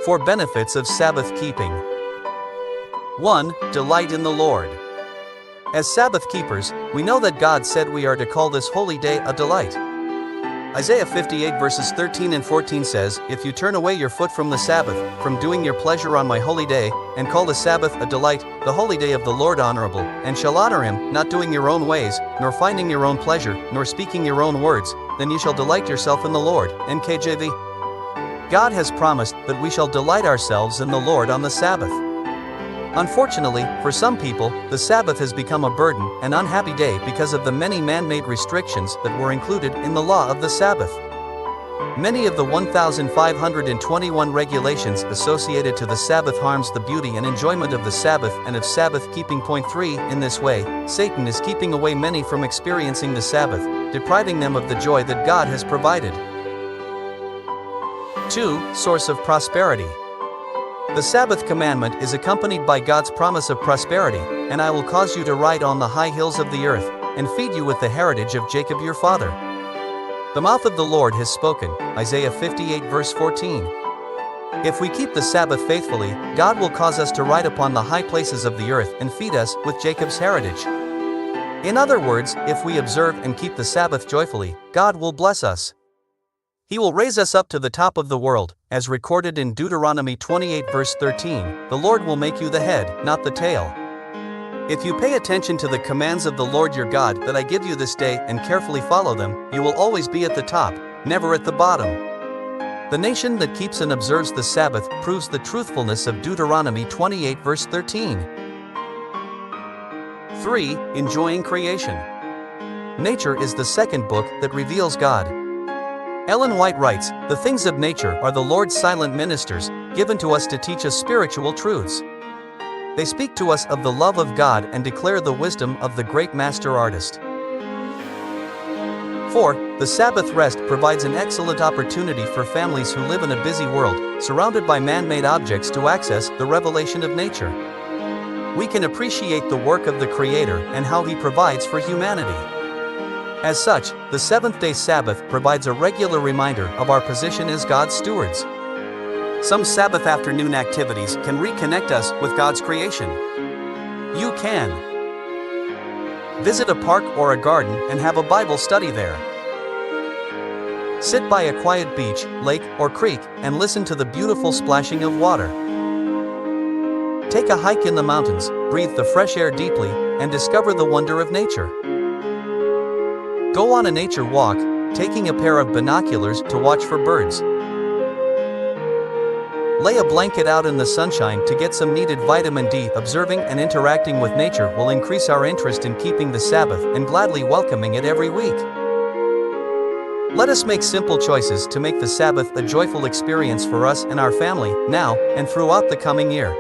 4 benefits of Sabbath keeping. 1. Delight in the Lord. As Sabbath keepers, we know that God said we are to call this holy day a delight. Isaiah 58 verses 13 and 14 says, "If you turn away your foot from the Sabbath, from doing your pleasure on my holy day, and call the Sabbath a delight, the holy day of the Lord honorable, and shall honor him, not doing your own ways, nor finding your own pleasure, nor speaking your own words, then you shall delight yourself in the Lord." NKJV. God has promised that we shall delight ourselves in the Lord on the Sabbath. Unfortunately, for some people, the Sabbath has become a burden, an unhappy day because of the many man-made restrictions that were included in the law of the Sabbath. Many of the 1,521 regulations associated to the Sabbath harms the beauty and enjoyment of the Sabbath and of Sabbath keeping. Point 3. In this way, Satan is keeping away many from experiencing the Sabbath, depriving them of the joy that God has provided. 2. Source of prosperity. The Sabbath commandment is accompanied by God's promise of prosperity, "And I will cause you to ride on the high hills of the earth, and feed you with the heritage of Jacob your father." The mouth of the Lord has spoken, Isaiah 58 verse 14. If we keep the Sabbath faithfully, God will cause us to ride upon the high places of the earth and feed us with Jacob's heritage. In other words, if we observe and keep the Sabbath joyfully, God will bless us. He will raise us up to the top of the world, as recorded in Deuteronomy 28 verse 13, "The Lord will make you the head, not the tail." If you pay attention to the commands of the Lord your God that I give you this day and carefully follow them, you will always be at the top, never at the bottom. The nation that keeps and observes the Sabbath proves the truthfulness of Deuteronomy 28 verse 13. 3. Enjoying creation. Nature is the second book that reveals God. Ellen White writes, "The things of nature are the Lord's silent ministers, given to us to teach us spiritual truths. They speak to us of the love of God and declare the wisdom of the great master artist." 4. The Sabbath rest provides an excellent opportunity for families who live in a busy world, surrounded by man-made objects, to access the revelation of nature. We can appreciate the work of the Creator and how He provides for humanity. As such, the seventh-day Sabbath provides a regular reminder of our position as God's stewards. Some Sabbath afternoon activities can reconnect us with God's creation. You can visit a park or a garden and have a Bible study there. Sit by a quiet beach, lake, or creek and listen to the beautiful splashing of water. Take a hike in the mountains, breathe the fresh air deeply, and discover the wonder of nature. Go on a nature walk, taking a pair of binoculars to watch for birds. Lay a blanket out in the sunshine to get some needed vitamin D. Observing and interacting with nature will increase our interest in keeping the Sabbath and gladly welcoming it every week. Let us make simple choices to make the Sabbath a joyful experience for us and our family, now and throughout the coming year.